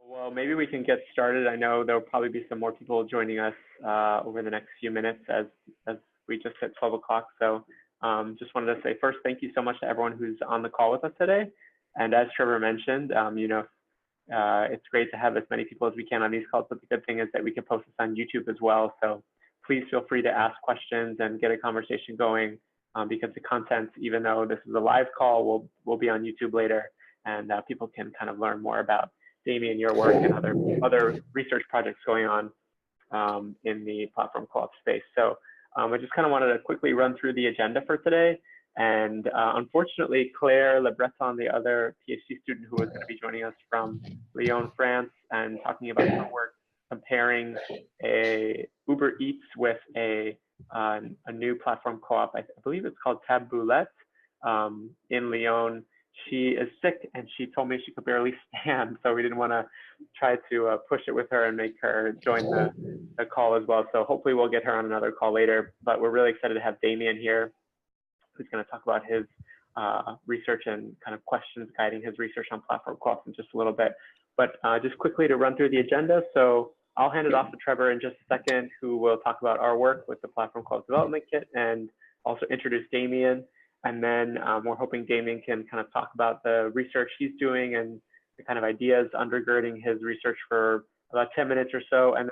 Well, maybe we can get started. I know there'll probably be some more people joining us over the next few minutes as we just hit 12 o'clock. So just wanted to say first, thank you so much to everyone who's on the call with us today. And as Trevor mentioned, it's great to have as many people as we can on these calls, but the good thing is that we can post this on YouTube as well. So please feel free to ask questions and get a conversation going because the content, even though this is a live call, will be on YouTube later, and people can kind of learn more about Damien, your work, and other research projects going on in the platform co-op space. So I just kind of wanted to quickly run through the agenda for today. And unfortunately, Claire Le Breton, the other PhD student who was going to be joining us from Lyon, France, and talking about her work comparing a Uber Eats with a new platform co-op, I believe it's called Taboulette in Lyon. She is sick and she told me she could barely stand, so we didn't want to try to push it with her and make her join the call as well. So hopefully we'll get her on another call later, but we're really excited to have Damien here, who's going to talk about his research and kind of questions guiding his research on platform co-ops in just a little bit. But just quickly to run through the agenda. So I'll hand it off to Trevor in just a second, who will talk about our work with the platform co-op development kit and also introduce Damien. And then we're hoping Damien can kind of talk about the research he's doing and the kind of ideas undergirding his research for about 10 minutes or so. And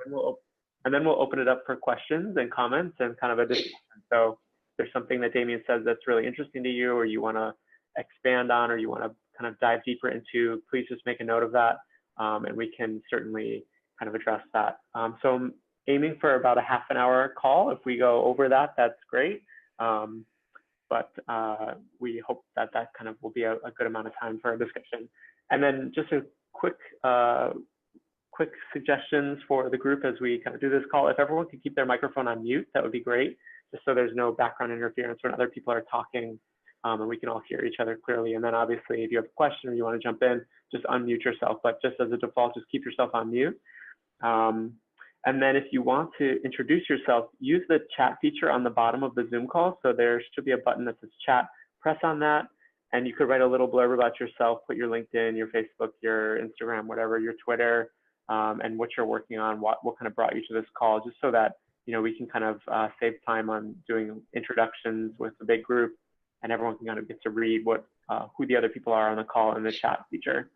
then we'll open it up for questions and comments and kind of a discussion. So if there's something that Damien says that's really interesting to you, or you want to expand on, or you want to kind of dive deeper into, please just make a note of that. And we can certainly kind of address that. So I'm aiming for about a half an hour call. If we go over that, that's great. But we hope that that kind of will be a good amount of time for a discussion. And then just a quick suggestions for the group as we kind of do this call. If everyone could keep their microphone on mute, that would be great, just so there's no background interference when other people are talking and we can all hear each other clearly. And then obviously, if you have a question or you want to jump in, just unmute yourself. But just as a default, just keep yourself on mute. And then if you want to introduce yourself, use the chat feature on the bottom of the Zoom call. So there should be a button that says chat, press on that, and you could write a little blurb about yourself, put your LinkedIn, your Facebook, your Instagram, whatever, your Twitter, and what you're working on, what kind of brought you to this call, just so that, we can kind of save time on doing introductions with the big group and everyone can kind of get to read who the other people are on the call in the chat feature.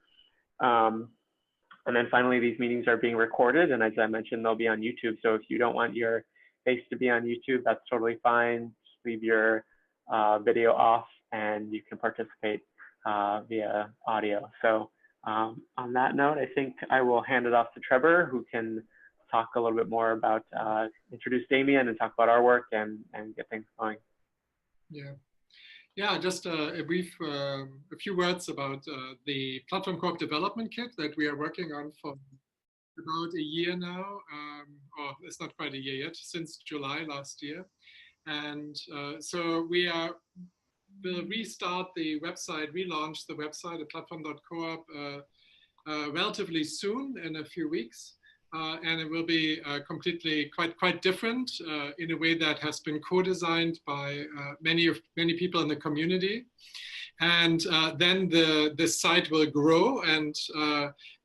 And then finally, these meetings are being recorded, and as I mentioned, they'll be on YouTube. So if you don't want your face to be on YouTube, that's totally fine. Just leave your video off, and you can participate via audio. So on that note, I think I will hand it off to Trevor, who can talk a little bit more about, introduce Damien and talk about our work and get things going. Yeah, just a few words about the Platform Co-op development kit that we are working on for about a year now. Or it's not quite a year yet, since July last year. And so we'll restart the website, relaunch the website at platform.coop relatively soon, in a few weeks. And it will be completely quite different in a way that has been co-designed by many people in the community. And then the site will grow and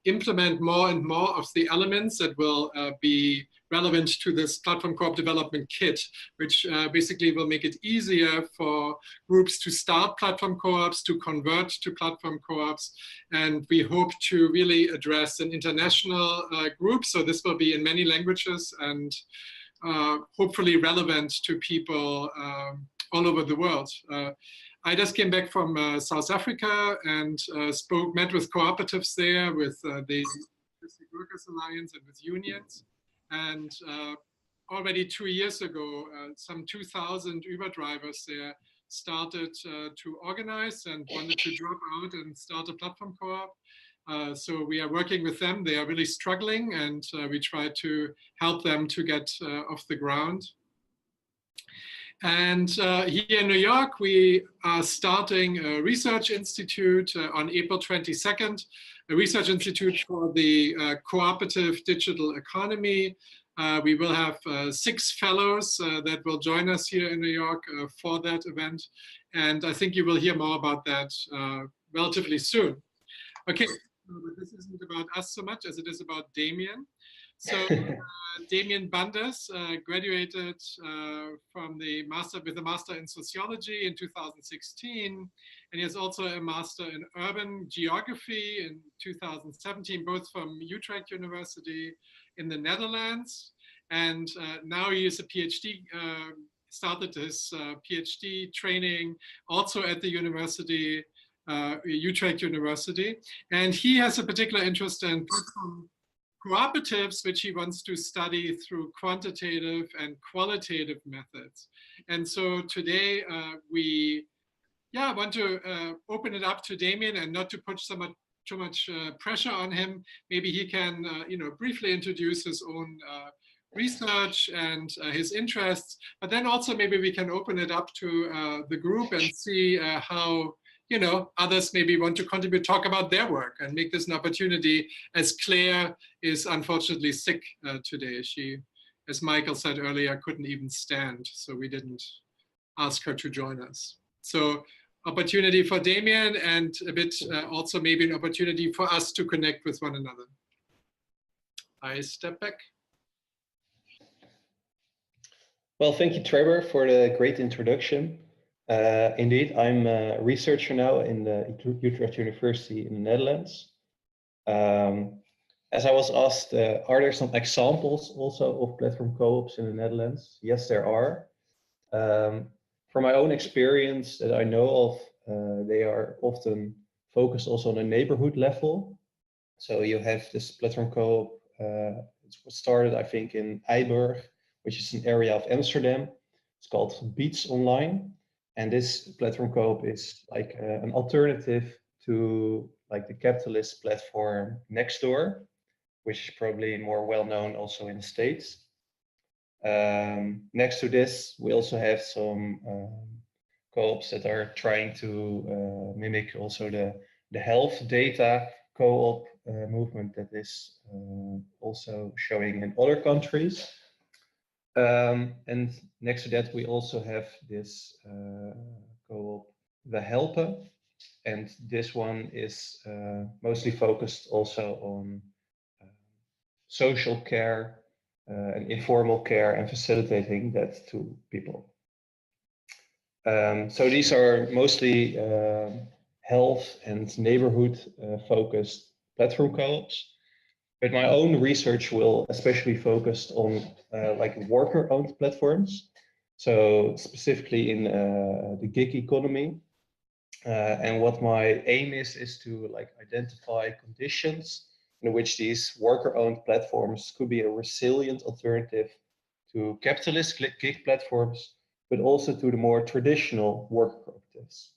implement more and more of the elements that will be relevant to this Platform Co-op development kit, which basically will make it easier for groups to start platform co-ops, to convert to platform co-ops. And we hope to really address an international group. So this will be in many languages and hopefully relevant to people all over the world. I just came back from South Africa and met with cooperatives there, with the Workers Alliance and with unions. And already 2 years ago, some 2,000 Uber drivers there started to organize and wanted to drop out and start a platform co-op. So we are working with them. They are really struggling, and we try to help them to get off the ground. And here in New York, we are starting a research institute on April 22nd, a research institute for the cooperative digital economy. We will have 6 fellows that will join us here in New York for that event. And I think you will hear more about that relatively soon. Okay, but this isn't about us so much as it is about Damien. So Damien Bandes graduated from the with a master in sociology in 2016, and he has also a master in urban geography in 2017, both from Utrecht University in the Netherlands. And now he is a PhD, started his PhD training also at the university, Utrecht University. And he has a particular interest in cooperatives, which he wants to study through quantitative and qualitative methods. And so today we want to open it up to Damien and not to put too much pressure on him. Maybe he can briefly introduce his own research and his interests, but then also maybe we can open it up to the group and see how others maybe want to contribute, talk about their work and make this an opportunity, as Claire is unfortunately sick today. She, as Michael said earlier, couldn't even stand, so we didn't ask her to join us. So opportunity for Damien and a bit also maybe an opportunity for us to connect with one another. I step back. Well, thank you, Trevor, for the great introduction. Indeed, I'm a researcher now in the Utrecht University in the Netherlands. As I was asked, are there some examples also of platform co-ops in the Netherlands? Yes, there are. From my own experience that I know of, they are often focused also on a neighborhood level. So you have this platform co-op, it was started, I think, in Eiburg, which is an area of Amsterdam. It's called Beats Online. And this platform co-op is like an alternative to like the capitalist platform Nextdoor, which is probably more well-known also in the States. Next to this, we also have some co-ops that are trying to mimic also the health data co-op movement that is also showing in other countries. And next to that, we also have this co-op, The Helpen. And this one is mostly focused also on social care and informal care and facilitating that to people. So these are mostly health and neighborhood focused platform co-ops. But my own research will especially focus on like worker-owned platforms. So specifically in the gig economy. And what my aim is to like identify conditions in which these worker-owned platforms could be a resilient alternative to capitalist gig platforms, but also to the more traditional worker cooperatives.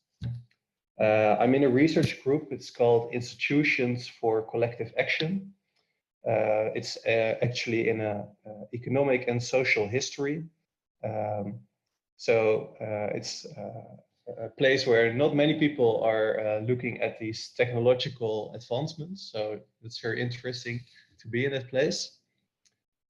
I'm in a research group, it's called Institutions for Collective Action. It's actually in a economic and social history. So it's a place where not many people are looking at these technological advancements. So it's very interesting to be in that place.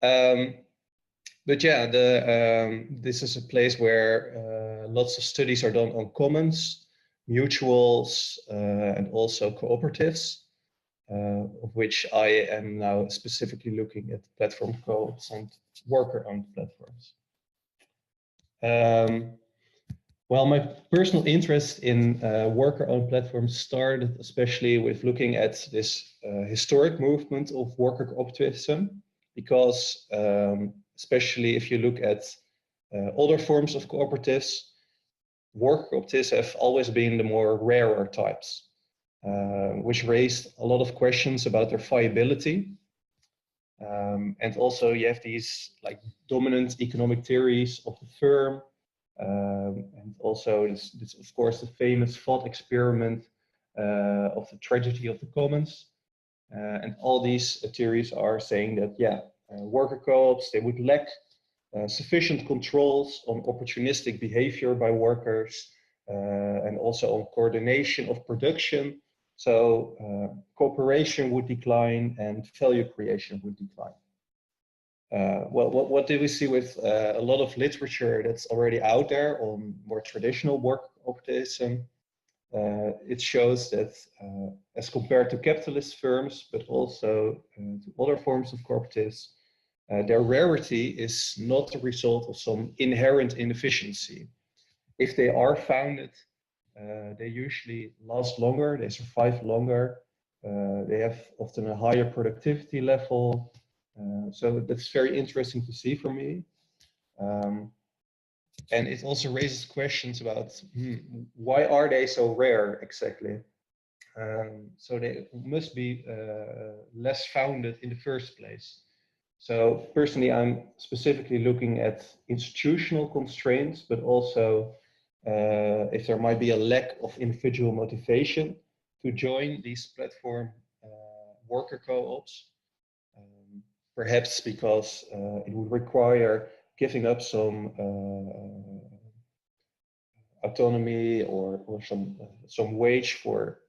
But yeah, this is a place where lots of studies are done on commons, mutuals, and also cooperatives. Of which I am now specifically looking at platform co-ops and worker-owned platforms. Well, my personal interest in worker-owned platforms started especially with looking at this historic movement of worker cooperativism, because especially if you look at other forms of cooperatives, worker cooperatives have always been the more rarer types. Which raised a lot of questions about their viability. And also you have these like dominant economic theories of the firm. And also this of course the famous thought experiment of the tragedy of the commons. And all these theories are saying that, yeah, worker co-ops, they would lack sufficient controls on opportunistic behavior by workers and also on coordination of production. So cooperation would decline and value creation would decline. Well, what do we see with a lot of literature that's already out there on more traditional work cooperativism? it shows that as compared to capitalist firms, but also to other forms of cooperatives, their rarity is not the result of some inherent inefficiency. If they are founded, they usually last longer, they survive longer, they have often a higher productivity level. So that's very interesting to see for me. And it also raises questions about why are they so rare exactly? So they must be less founded in the first place. So personally, I'm specifically looking at institutional constraints, but also if there might be a lack of individual motivation to join these platform worker co-ops. Perhaps because it would require giving up some autonomy or some wage for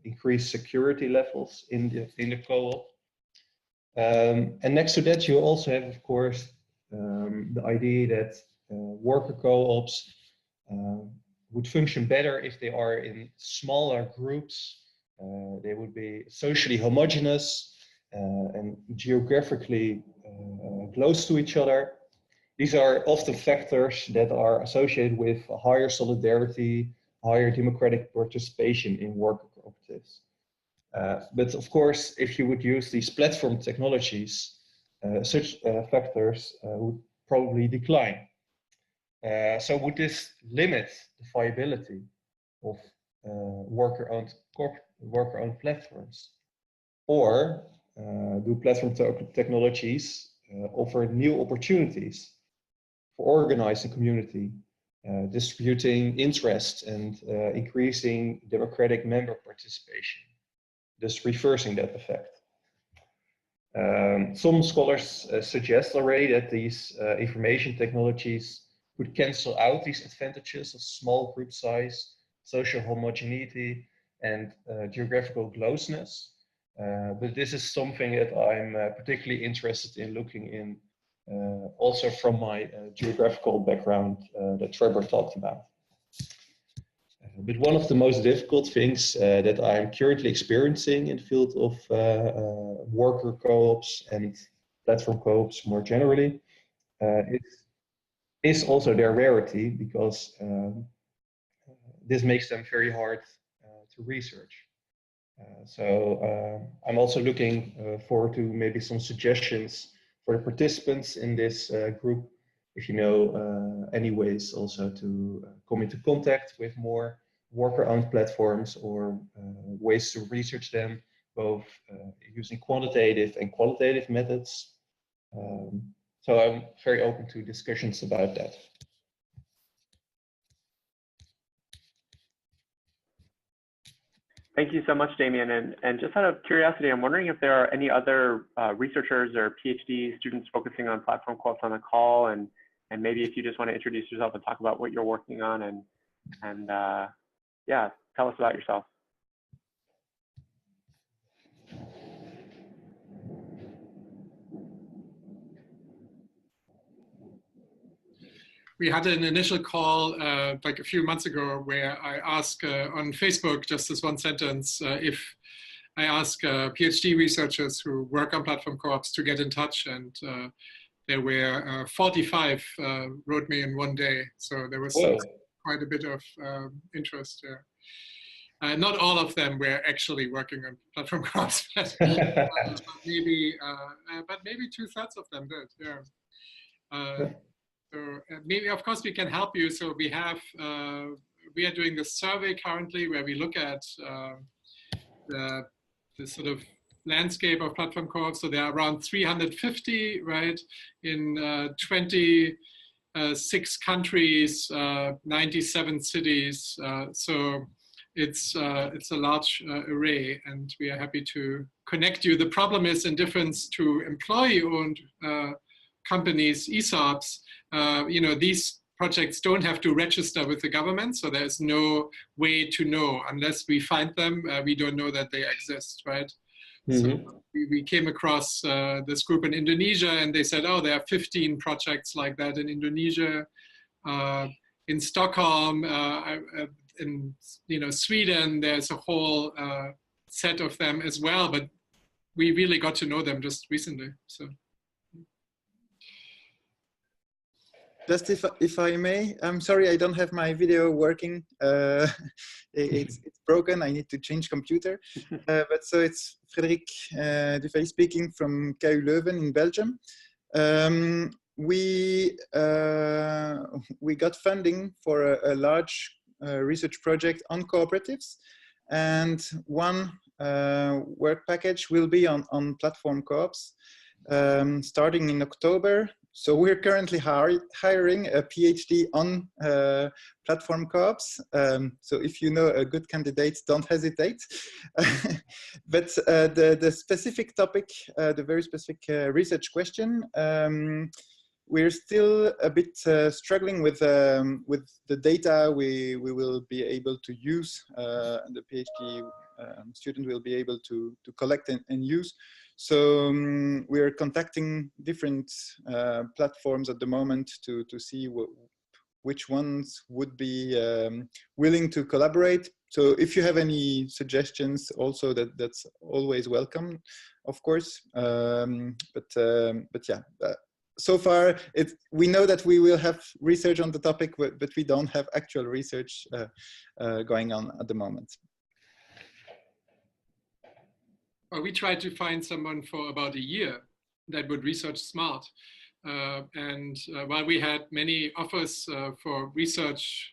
increased security levels in the co-op. And next to that, you also have, of course, the idea that worker co-ops would function better if they are in smaller groups. They would be socially homogeneous and geographically close to each other. These are often factors that are associated with a higher solidarity, higher democratic participation in worker cooperatives. But of course, if you would use these platform technologies, such factors would probably decline. So would this limit the viability of worker-owned platforms? Or do platform technologies offer new opportunities for organizing community, distributing interest, and increasing democratic member participation, thus reversing that effect? Some scholars suggest already that these information technologies could cancel out these advantages of small group size, social homogeneity, and geographical closeness. But this is something that I'm particularly interested in looking in, also from my geographical background that Trevor talked about. But one of the most difficult things that I'm currently experiencing in the field of worker co-ops and platform co-ops more generally is also their rarity, because this makes them very hard to research. So I'm also looking forward to maybe some suggestions for the participants in this group, if you know any ways also to come into contact with more worker-owned platforms, or ways to research them, both using quantitative and qualitative methods. So I'm very open to discussions about that. Thank you so much, Damien. And just out of curiosity, I'm wondering if there are any other researchers or PhD students focusing on platform co-ops on the call, and maybe if you just want to introduce yourself and talk about what you're working on, and yeah, tell us about yourself. We had an initial call like a few months ago where I asked on Facebook, just as one sentence, if I ask PhD researchers who work on platform co-ops to get in touch, and there were 45 wrote me in one day. So there was quite a bit of interest there. Not all of them were actually working on platform co-ops, but maybe 2/3 of them did. Yeah. So maybe, of course, we can help you. So we are doing the survey currently where we look at the sort of landscape of platform co-ops. So there are around 350, right, in 26 countries, 97 cities. So it's a large array, and we are happy to connect you. The problem is, in difference to employee-owned companies, ESOPs, these projects don't have to register with the government, so there's no way to know. Unless we find them, we don't know that they exist, right? Mm-hmm. So we came across this group in Indonesia, and they said, oh, there are 15 projects like that in Indonesia. In Stockholm, in Sweden, there's a whole set of them as well, but we really got to know them just recently. So. Just if I may, I'm sorry I don't have my video working. It's broken. I need to change computer. But so it's Frédéric Dufay speaking from KU Leuven in Belgium. We got funding for a large research project on cooperatives, and one work package will be on platform co-ops starting in October. So we're currently hiring a PhD on platform co-ops. So if you know a good candidate, don't hesitate. But the specific topic, the very specific research question, we're still a bit struggling with the data we will be able to use, and the PhD student will be able to collect and use. So we are contacting different platforms at the moment to see which ones would be willing to collaborate. So if you have any suggestions, also that's always welcome, of course. But yeah, so far we know that we will have research on the topic, but we don't have actual research going on at the moment. Well, we tried to find someone for about a year that would research SMART. And while we had many offers for researchers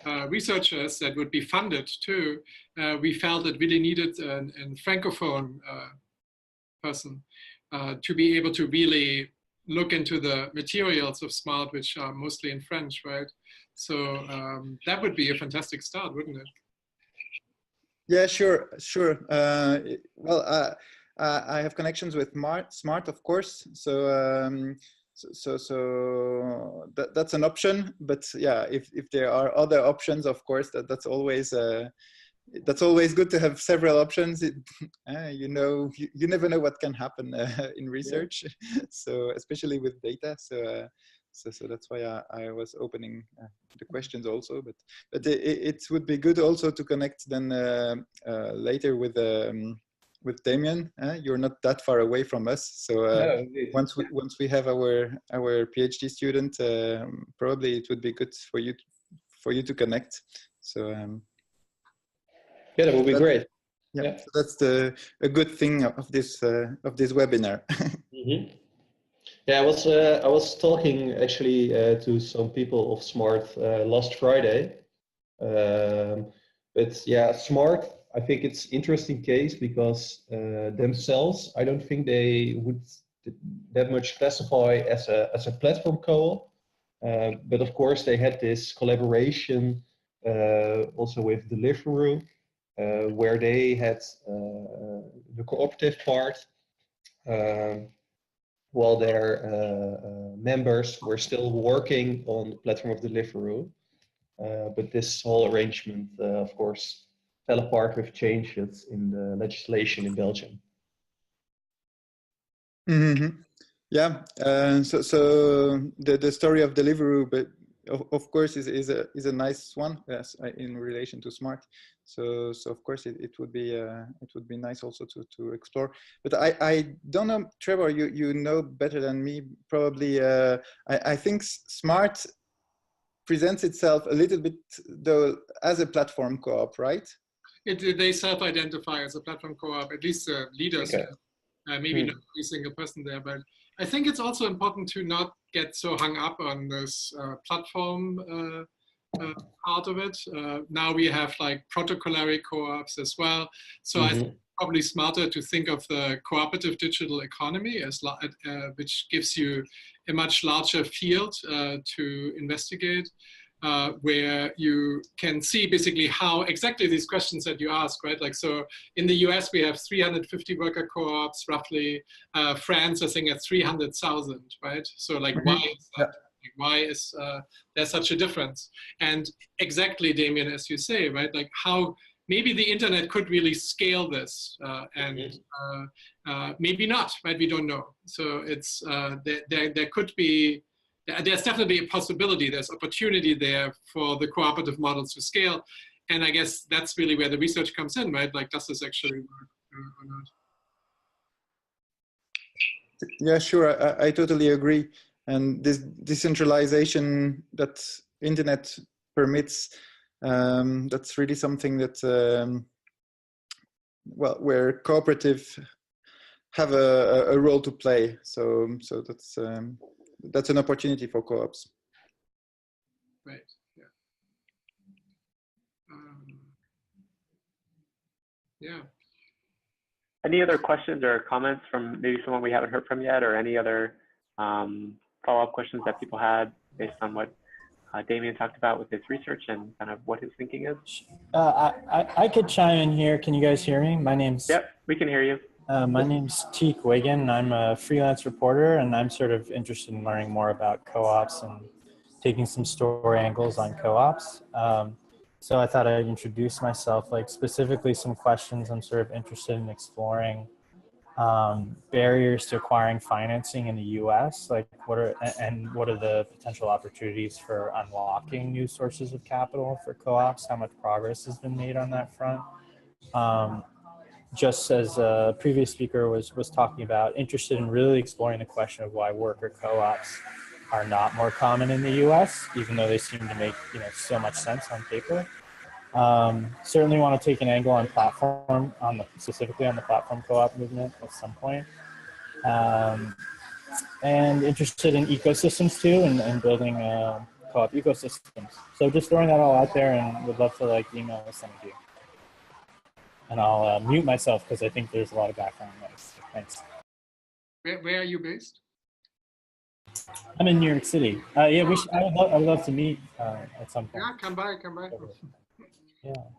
that would be funded too, we felt it really needed a Francophone person to be able to really look into the materials of SMART, which are mostly in French, right? So that would be a fantastic start, wouldn't it? Yeah, sure. Well, I have connections with SMART, of course. So that's an option. But yeah, if there are other options, of course, that's always good to have several options. You never know what can happen in research. Yeah. So especially with data. So that's why I was opening the questions also, but it would be good also to connect then later with Damien. You're not that far away from us, so no, once we have our PhD student, probably it would be good for you to connect. So yeah, that would be great. Yeah, so that's a good thing of this webinar. Mm-hmm. Yeah, I was talking actually to some people of SMART last Friday, but yeah, SMART, I think it's interesting case because themselves, I don't think they would that much classify as a platform co-op, but of course they had this collaboration also with Deliveroo, where they had the cooperative part. While their members were still working on the platform of Deliveroo. But this whole arrangement, of course, fell apart with changes in the legislation in Belgium. Mm-hmm. Yeah, so the story of Deliveroo, but of course is a nice one, yes, in relation to SMART. So of course it would be nice also to explore. But I don't know, Trevor, you know better than me probably. I think SMART presents itself a little bit though as a platform co-op, right? They self-identify as a platform co-op, at least the leaders. Okay. Maybe not every single person there, but I think it's also important to not get so hung up on this platform part of it. Now we have like protocolary co-ops as well. So I think it's probably smarter to think of the cooperative digital economy as which gives you a much larger field to investigate. Where you can see basically how exactly these questions that you ask, right? Like, so in the US, we have 350 worker co-ops, roughly. France, I think, at 300,000, right? So like, why is that? Why is there such a difference? And exactly, Damien, as you say, right? Like how maybe the internet could really scale this and maybe not, right? We don't know. So it's, there could be, there's definitely a possibility, there's opportunity there for the cooperative models to scale. And I guess that's really where the research comes in, right? Like, does this actually work or not? Yeah, sure. I totally agree. And this decentralization that internet permits, that's really something that, well, where cooperative have a role to play. So that's an opportunity for co-ops. Right. Yeah. Yeah. Any other questions or comments from maybe someone we haven't heard from yet, or any other follow-up questions that people had based on what Damien talked about with his research and kind of what his thinking is? I could chime in here. Can you guys hear me? My name's Yep, we can hear you. my name's Teek Wiggin. I'm a freelance reporter, and I'm sort of interested in learning more about co-ops and taking some story angles on co-ops. So I thought I'd introduce myself, like specifically some questions I'm sort of interested in exploring. Barriers to acquiring financing in the U.S., like what are the potential opportunities for unlocking new sources of capital for co-ops? How much progress has been made on that front? Just as a previous speaker was talking about, interested in really exploring the question of why worker co-ops are not more common in the U.S., even though they seem to make so much sense on paper. Certainly want to take an angle on platform, specifically on the platform co-op movement at some point. And interested in ecosystems too, and building co-op ecosystems. So just throwing that all out there, and would love to email some of you. And I'll mute myself because I think there's a lot of background noise. Thanks. Where are you based? I'm in New York City. Yeah, I would love to meet at some point. Yeah, come by. Yeah.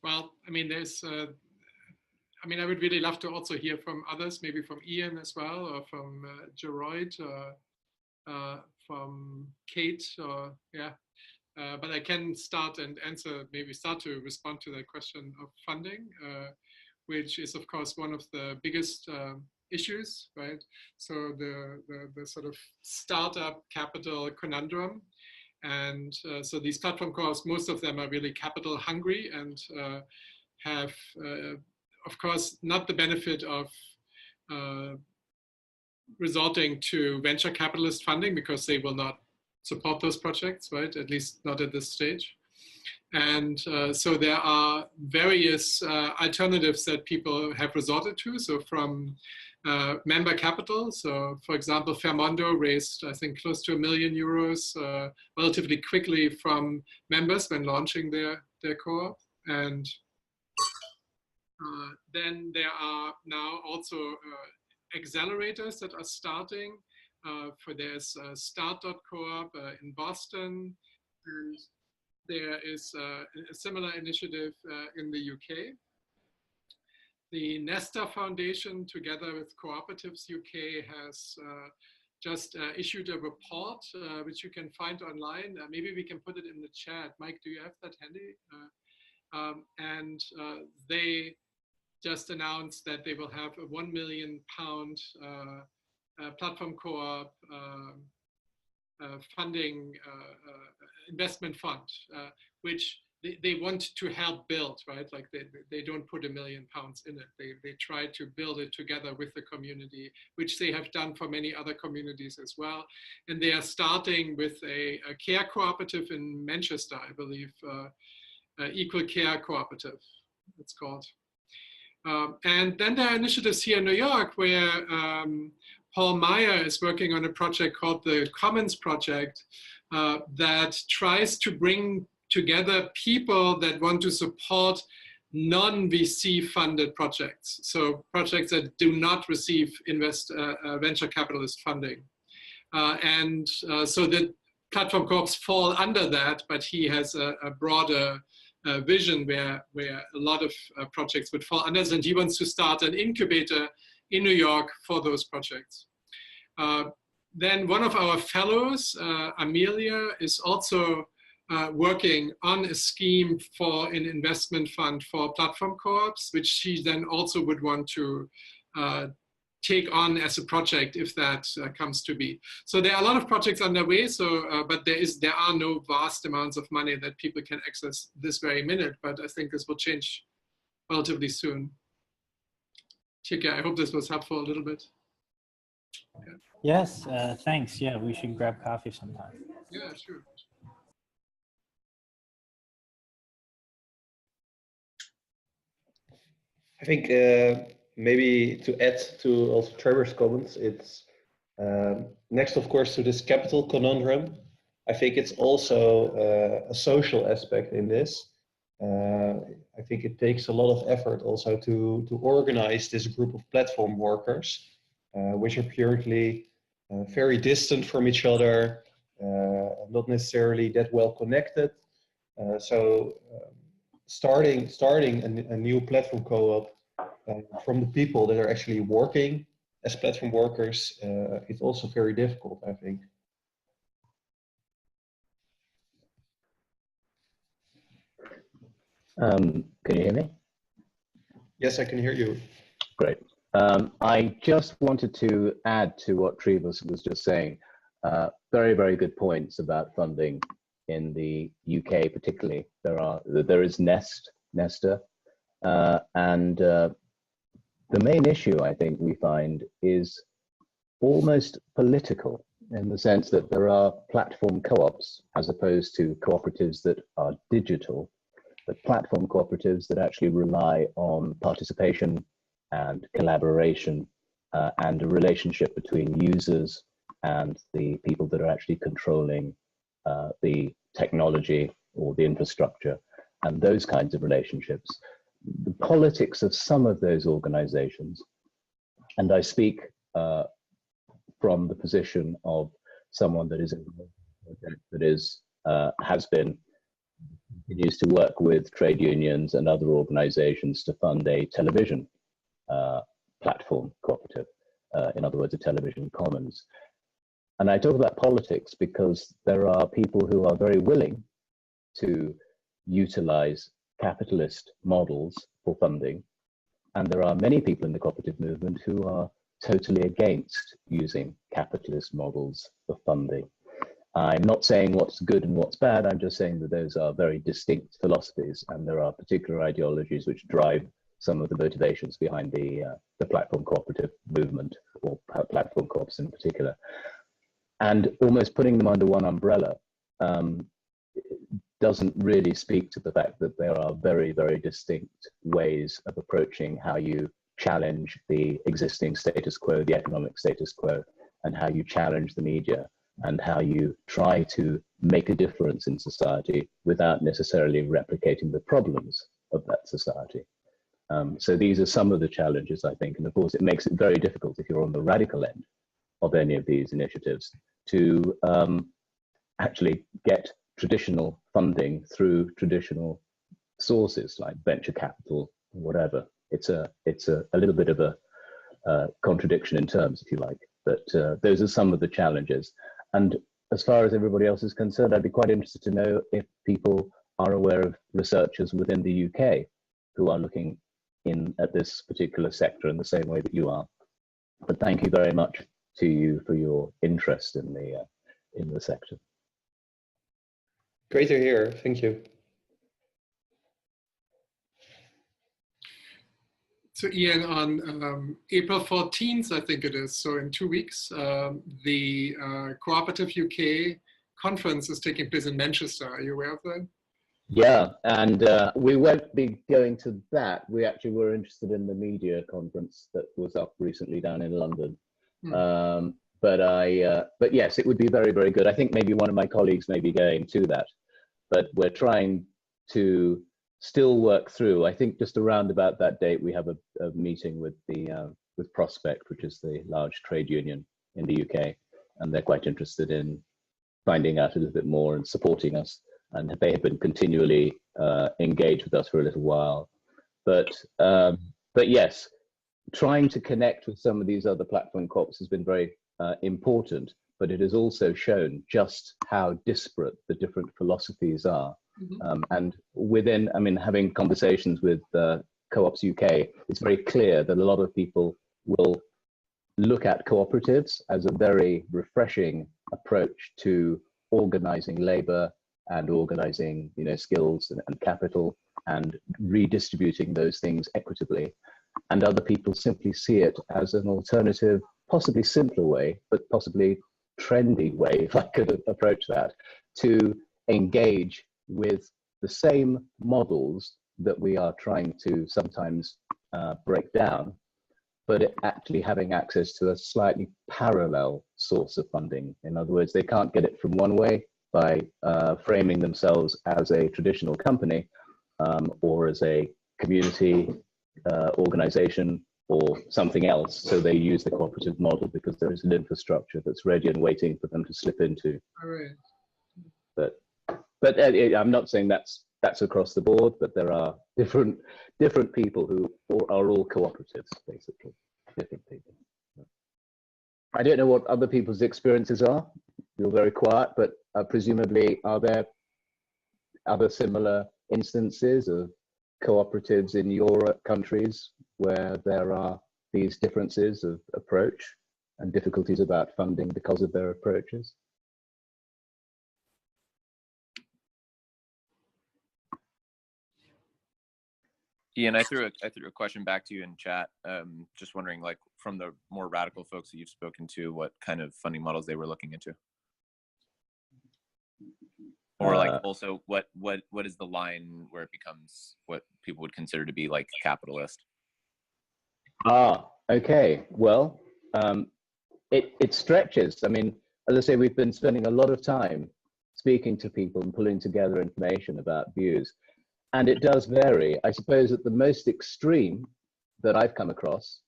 Well, I mean, I would really love to also hear from others, maybe from Ian as well, or from Geroid, from Kate, or yeah. But I can start to respond to that question of funding, which is of course one of the biggest issues, right? So the sort of startup capital conundrum. And so these platform co-ops, most of them are really capital hungry and have, of course, not the benefit of resorting to venture capitalist funding, because they will not support those projects, right? At least not at this stage. And so there are various alternatives that people have resorted to. So from member capital. So for example, Fairmondo raised, I think, close to €1 million relatively quickly from members when launching their co-op. And then there are now also accelerators that are starting. There's Start.coop in Boston, and there is a similar initiative in the UK. The Nesta Foundation, together with Cooperatives UK, has just issued a report, which you can find online. Maybe we can put it in the chat. Mike, do you have that handy? And they just announced that they will have a £1 million platform co-op funding investment fund, which they want to help build, right? Like they don't put £1 million in it. They try to build it together with the community, which they have done for many other communities as well. And they are starting with a care cooperative in Manchester, I believe, Equal Care Cooperative, it's called. And then there are initiatives here in New York where Paul Meyer is working on a project called the Commons Project that tries to bring together people that want to support non-VC funded projects. So projects that do not receive venture capitalist funding. So the platform co-ops fall under that, but he has a broader vision where a lot of projects would fall under, and he wants to start an incubator in New York for those projects. Then one of our fellows, Amelia, is also working on a scheme for an investment fund for platform co-ops, which she then also would want to take on as a project if that comes to be. So there are a lot of projects underway. So, but there are no vast amounts of money that people can access this very minute. But I think this will change relatively soon. Chika, I hope this was helpful a little bit. Yeah. Yes, thanks. Yeah, we should grab coffee sometime. Yeah, sure. I think maybe to add to also Trevor's comments, it's next, of course, to this capital conundrum. I think it's also a social aspect in this. I think it takes a lot of effort also to organize this group of platform workers, which are purely very distant from each other, not necessarily that well connected. So starting a new platform co-op from the people that are actually working as platform workers is also very difficult, I think. Can you hear me? Yes, I can hear you. Great. I just wanted to add to what Trevor was just saying. Very, very good points about funding in the UK, particularly. There is Nesta, and the main issue I think we find is almost political, in the sense that there are platform co-ops as opposed to cooperatives that are digital, but platform cooperatives that actually rely on participation and collaboration and a relationship between users and the people that are actually controlling the technology or the infrastructure, and those kinds of relationships. The politics of some of those organizations, and I speak from the position of someone that is involved in a project that is continues to work with trade unions and other organizations to fund a television platform cooperative, in other words, a television commons. And I talk about politics because there are people who are very willing to utilize capitalist models for funding, and there are many people in the cooperative movement who are totally against using capitalist models for funding. I'm not saying what's good and what's bad, I'm just saying that those are very distinct philosophies, and there are particular ideologies which drive some of the motivations behind the platform cooperative movement, or platform co-ops in particular. And almost putting them under one umbrella doesn't really speak to the fact that there are very, very distinct ways of approaching how you challenge the existing status quo, the economic status quo, and how you challenge the media, and how you try to make a difference in society without necessarily replicating the problems of that society. So these are some of the challenges, I think, and of course it makes it very difficult if you're on the radical end of any of these initiatives to actually get traditional funding through traditional sources like venture capital or whatever. It's a little bit of a contradiction in terms, if you like, but those are some of the challenges. And as far as everybody else is concerned, I'd be quite interested to know if people are aware of researchers within the UK who are looking at this particular sector in the same way that you are. But thank you very much to you for your interest in the sector. Great to hear. Thank you. So Ian, on April 14th, I think it is, so in 2 weeks, the Cooperative UK conference is taking place in Manchester. Are you aware of that? Yeah, and we won't be going to that. We actually were interested in the media conference that was up recently down in London. But yes, it would be very, very good. I think maybe one of my colleagues may be going to that, but we're trying to still work through. I think just around about that date, we have a meeting with with Prospect, which is the large trade union in the UK, and they're quite interested in finding out a little bit more and supporting us. And they have been continually engaged with us for a little while. But yes, trying to connect with some of these other platform co-ops has been very important, but it has also shown just how disparate the different philosophies are. And within, I mean, having conversations with Co-ops UK, it's very clear that a lot of people will look at cooperatives as a very refreshing approach to organizing labor and organizing, you know, skills and capital and redistributing those things equitably. And other people simply see it as an alternative, possibly simpler way, but possibly trendy way, if I could approach that, to engage with the same models that we are trying to sometimes break down, but actually having access to a slightly parallel source of funding. In other words, they can't get it from one way by framing themselves as a traditional company or as a community organization or something else. So they use the cooperative model because there is an infrastructure that's ready and waiting for them to slip into. All right. But I'm not saying that's across the board, but there are different people who are all cooperatives, basically, different people. I don't know what other people's experiences are. You're very quiet, but presumably are there other similar instances of cooperatives in your countries where there are these differences of approach and difficulties about funding because of their approaches? Ian, I threw a question back to you in chat. Just wondering, like, from the more radical folks that you've spoken to, what kind of funding models they were looking into, or like also what is the line where it becomes what people would consider to be like capitalist? Okay. Well, it stretches. I mean, as I say, we've been spending a lot of time speaking to people and pulling together information about views. And it does vary. I suppose at the most extreme that I've come across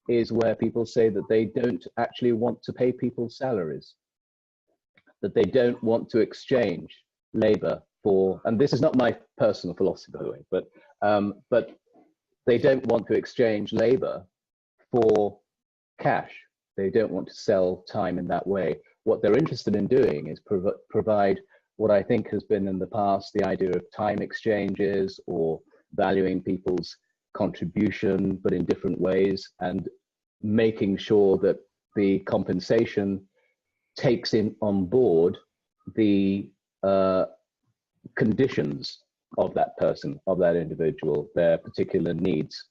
is where people say that they don't actually want to pay people's salaries, that they don't want to exchange labor for, and this is not my personal philosophy, by the way, but they don't want to exchange labor for cash. They don't want to sell time in that way. What they're interested in doing is provide what I think has been in the past the idea of time exchanges or valuing people's contribution, but in different ways, and making sure that the compensation takes on board the conditions of that person, of that individual, their particular needs.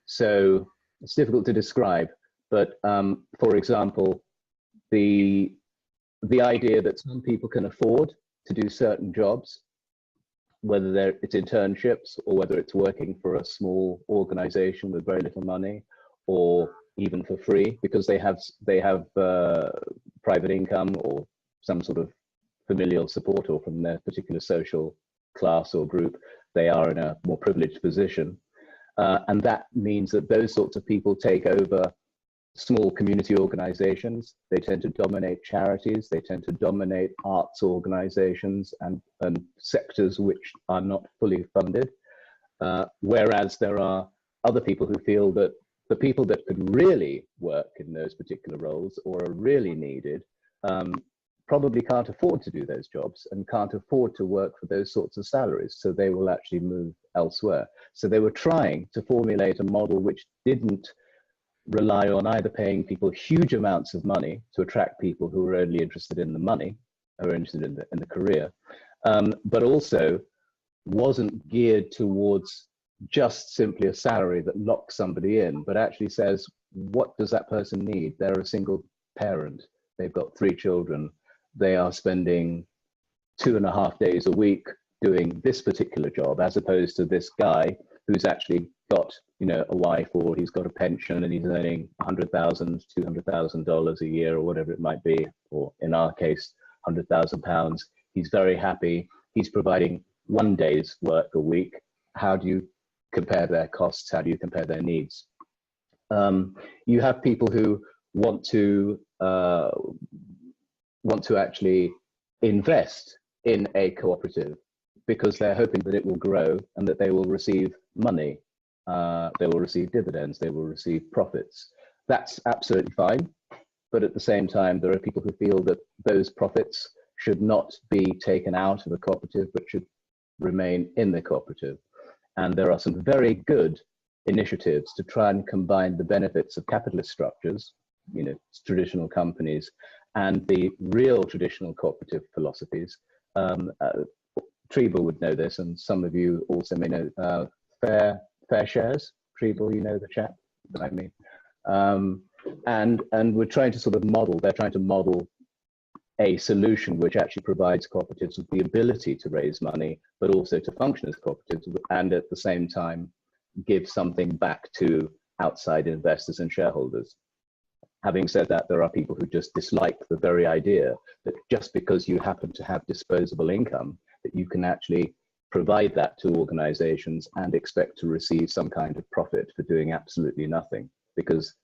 So it's difficult to describe, but for example, the idea that some people can afford to do certain jobs, whether it's internships or whether it's working for a small organization with very little money, or even for free because they have private income or some sort of familial support, or from their particular social class or group, they are in a more privileged position. And that means that those sorts of people take over small community organizations. They tend to dominate charities. They tend to dominate arts organizations and sectors which are not fully funded. Whereas there are other people who feel that the people that could really work in those particular roles or are really needed probably can't afford to do those jobs and can't afford to work for those sorts of salaries. So they will actually move elsewhere. So they were trying to formulate a model which didn't rely on either paying people huge amounts of money to attract people who are only interested in the money, or interested in the career, but also wasn't geared towards just simply a salary that locks somebody in, but actually says, what does that person need? They're a single parent. They've got 3 children. They are spending 2.5 days a week doing this particular job, as opposed to this guy who's actually got, you know, a wife, or he's got a pension and he's earning $100,000, $200,000 a year, or whatever it might be, or in our case, £100,000. He's very happy. He's providing 1 day's work a week. How do you compare their costs? How do you compare their needs? You have people who want to actually invest in a cooperative because they're hoping that it will grow and that they will receive money. They will receive dividends, they will receive profits. That's absolutely fine. but at the same time, there are people who feel that those profits should not be taken out of a cooperative, but should remain in the cooperative. And there are some very good initiatives to try and combine the benefits of capitalist structures, you know, traditional companies, and the real traditional cooperative philosophies. Treble would know this, and some of you also may know Fair Shares. Treble, you know the chap that I mean. And we're trying to sort of model, they're trying to model a solution which actually provides cooperatives with the ability to raise money, but also to function as cooperatives, and at the same time give something back to outside investors and shareholders. Having said that, there are people who just dislike the very idea that just because you happen to have disposable income, that you can actually provide that to organizations and expect to receive some kind of profit for doing absolutely nothing. Because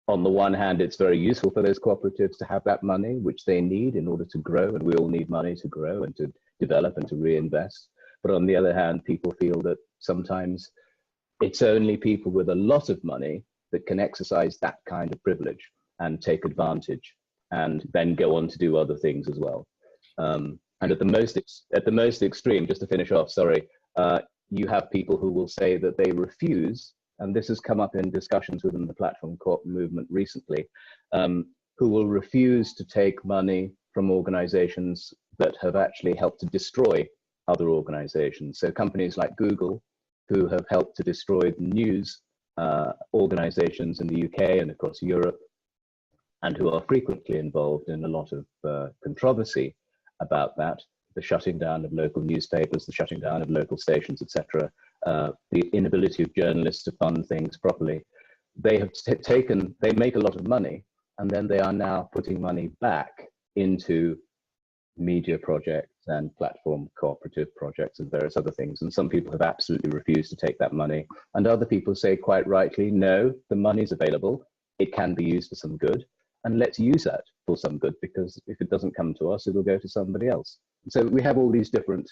on the one hand, it's very useful for those cooperatives to have that money, which they need in order to grow, and we all need money to grow and to develop and to reinvest. But on the other hand, people feel that sometimes it's only people with a lot of money that can exercise that kind of privilege and take advantage and then go on to do other things as well. And at the most extreme, just to finish off, sorry, you have people who will say that they refuse, and this has come up in discussions within the Platform Co-op movement recently, who will refuse to take money from organizations that have actually helped to destroy other organizations. So companies like Google, who have helped to destroy the news organizations in the UK and across Europe, and who are frequently involved in a lot of controversy about that, the shutting down of local newspapers, the shutting down of local stations, etc., the inability of journalists to fund things properly. They have they make a lot of money, and then they are now putting money back into media projects and platform cooperative projects and various other things. And some people have absolutely refused to take that money. And other people say quite rightly, no, the money's available. It can be used for some good. And let's use that for some good, because if it doesn't come to us, it'll go to somebody else. So we have all these different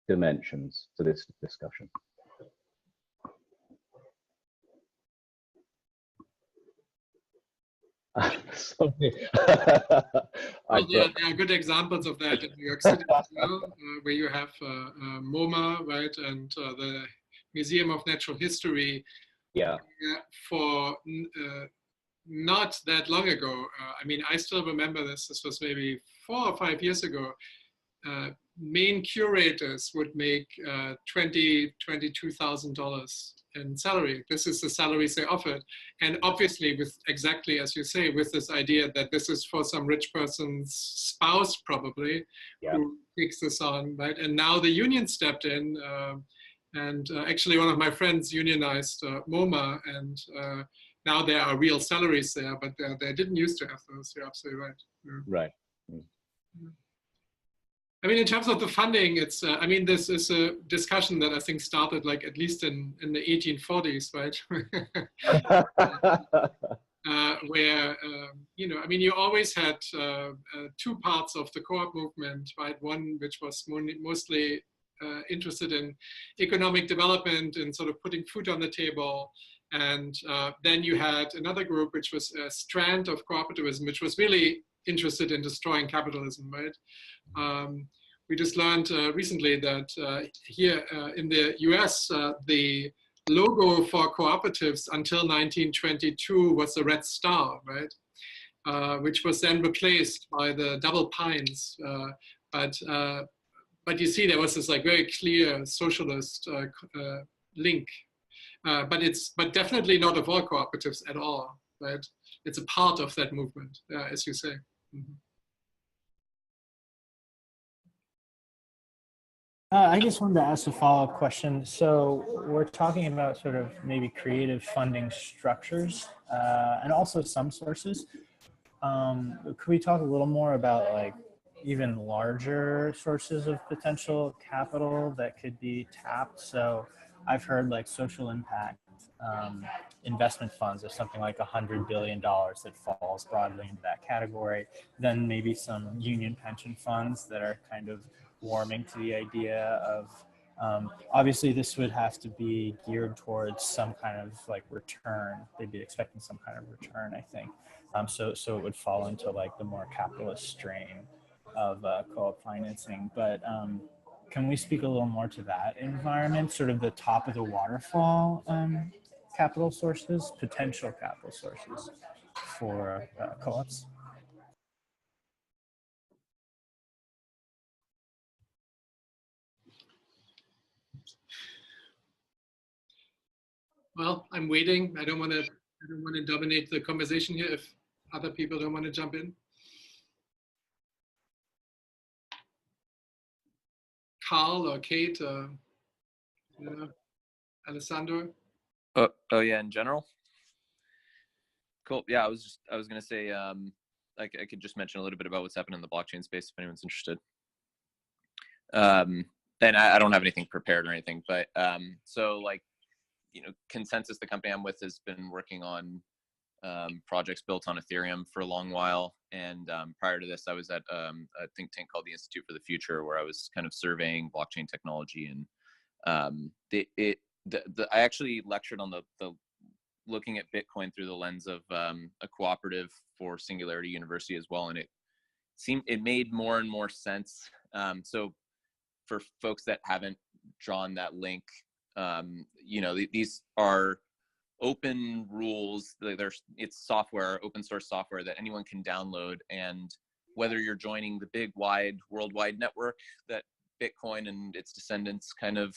dimensions to this discussion. Sorry. Well, there are good examples of that in New York City as well, where you have MoMA, right, and the Museum of Natural History. Yeah. For not that long ago, I mean, I still remember this. This was maybe 4 or 5 years ago. Main curators would make $22,000 in salary. This is the salaries they offered, and obviously, with exactly as you say, with this idea that this is for some rich person's spouse, probably, who takes this on, right? And now the union stepped in, and actually, one of my friends unionized MoMA, and now there are real salaries there, but they didn't used to have those. You're absolutely right. Yeah. Right. I mean, in terms of the funding, it's, I mean, this is a discussion that I think started like at least in the 1840s, right? Where, you know, I mean, you always had 2 parts of the co-op movement, right? One which was mostly interested in economic development and sort of putting food on the table. And then you had another group, which was a strand of cooperativism, which was really interested in destroying capitalism, right? We just learned recently that here in the US, the logo for cooperatives until 1922 was the red star, right? Which was then replaced by the double pines. But you see, there was this like very clear socialist link. But definitely not of all cooperatives at all, right? It's a part of that movement, as you say. Mm-hmm. I just wanted to ask a follow-up question. So we're talking about sort of maybe creative funding structures and also some sources. Could we talk a little more about like even larger sources of potential capital that could be tapped? So I've heard like social impact investment funds of something like $100 billion that falls broadly into that category. Then maybe some union pension funds that are kind of warming to the idea of, obviously this would have to be geared towards some kind of like return. They'd be expecting some kind of return, I think. So it would fall into like the more capitalist strain of co-op financing. But can we speak a little more to that environment, sort of the top of the waterfall capital sources, potential capital sources for co-ops? Well, I'm waiting. I don't want to dominate the conversation here if other people don't want to jump in. Carl or Kate or Alessandro. Oh yeah, in general. Cool. Yeah, I was gonna say I could just mention a little bit about what's happening in the blockchain space if anyone's interested. And I don't have anything prepared or anything, but so like, Consensus, the company I'm with, has been working on projects built on Ethereum for a long while. And prior to this, I was at a think tank called the Institute for the Future, where I was kind of surveying blockchain technology. And I actually lectured on the looking at Bitcoin through the lens of a cooperative for Singularity University as well. And it made more and more sense. So for folks that haven't drawn that link, these are open rules. It's software, open source software that anyone can download. And whether you're joining the big wide worldwide network that Bitcoin and its descendants kind of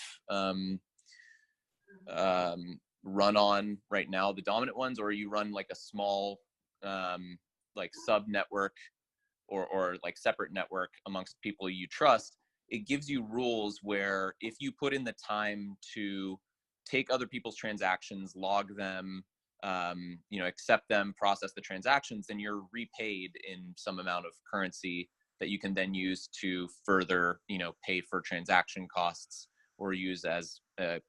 run on right now, the dominant ones, or you run like a small like sub network or like separate network amongst people you trust, it gives you rules where if you put in the time to take other people's transactions, log them, accept them, process the transactions, then you're repaid in some amount of currency that you can then use to further, pay for transaction costs or use as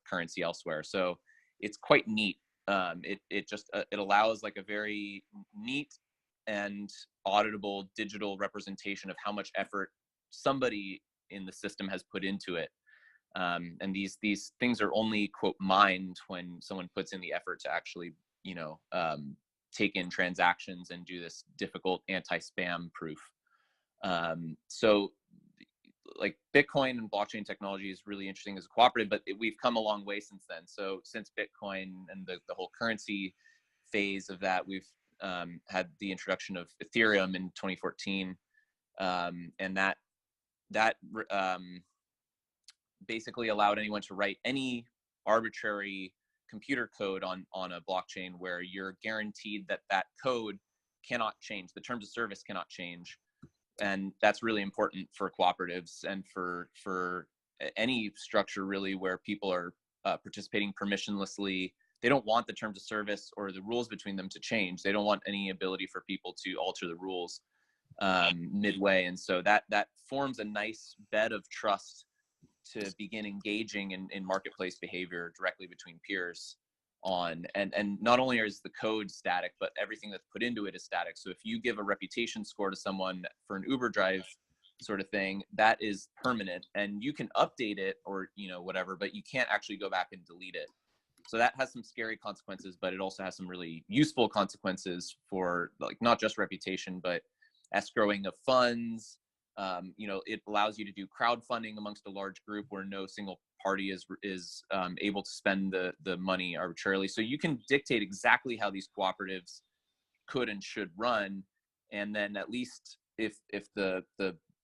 currency elsewhere. So it's quite neat. It allows like a very neat and auditable digital representation of how much effort somebody in the system has put into it. And these things are only, quote, mined when someone puts in the effort to actually, take in transactions and do this difficult anti-spam proof. So like Bitcoin and blockchain technology is really interesting as a cooperative, but we've come a long way since then. So since Bitcoin and the whole currency phase of that, we've had the introduction of Ethereum in 2014. And that basically allowed anyone to write any arbitrary computer code on a blockchain where you're guaranteed that code cannot change. The terms of service cannot change. And that's really important for cooperatives and for any structure really where people are participating permissionlessly. They don't want the terms of service or the rules between them to change. They don't want any ability for people to alter the rules midway. And so that forms a nice bed of trust to begin engaging in marketplace behavior directly between peers on, and not only is the code static, but everything that's put into it is static. So if you give a reputation score to someone for an Uber drive sort of thing, that is permanent, and you can update it or whatever, but you can't actually go back and delete it. So that has some scary consequences, but it also has some really useful consequences for like not just reputation, but escrowing of funds. It allows you to do crowdfunding amongst a large group where no single party is able to spend the money arbitrarily. So you can dictate exactly how these cooperatives could and should run, and then at least if the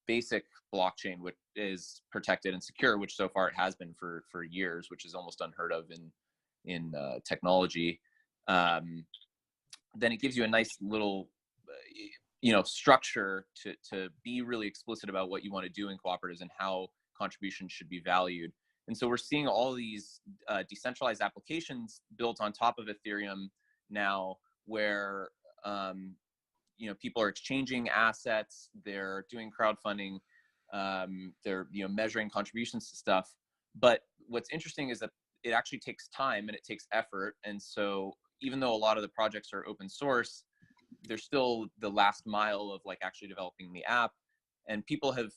basic blockchain, which is protected and secure, which so far it has been for years, which is almost unheard of in technology, then it gives you a nice little structure to be really explicit about what you want to do in cooperatives and how contributions should be valued. And so we're seeing all these decentralized applications built on top of Ethereum now, where people are exchanging assets, they're doing crowdfunding, they're measuring contributions to stuff. But what's interesting is that it actually takes time and it takes effort. And so even though a lot of the projects are open source, there's still the last mile of like actually developing the app. And people have,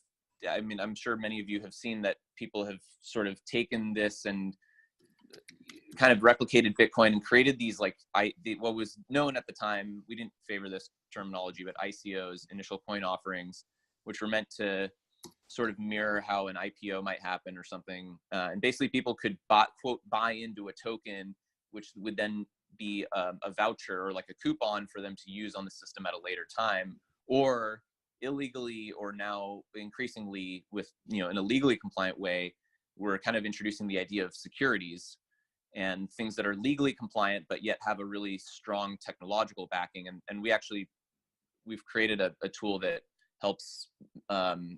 I'm sure many of you have seen that people have sort of taken this and kind of replicated Bitcoin and created these like what was known at the time, we didn't favor this terminology, but ICOs, initial coin offerings, which were meant to sort of mirror how an IPO might happen or something. And basically people could quote, buy into a token, which would then be a voucher or like a coupon for them to use on the system at a later time, or illegally, or now increasingly with, in a legally compliant way, we're kind of introducing the idea of securities and things that are legally compliant, but yet have a really strong technological backing. And we've created a tool that helps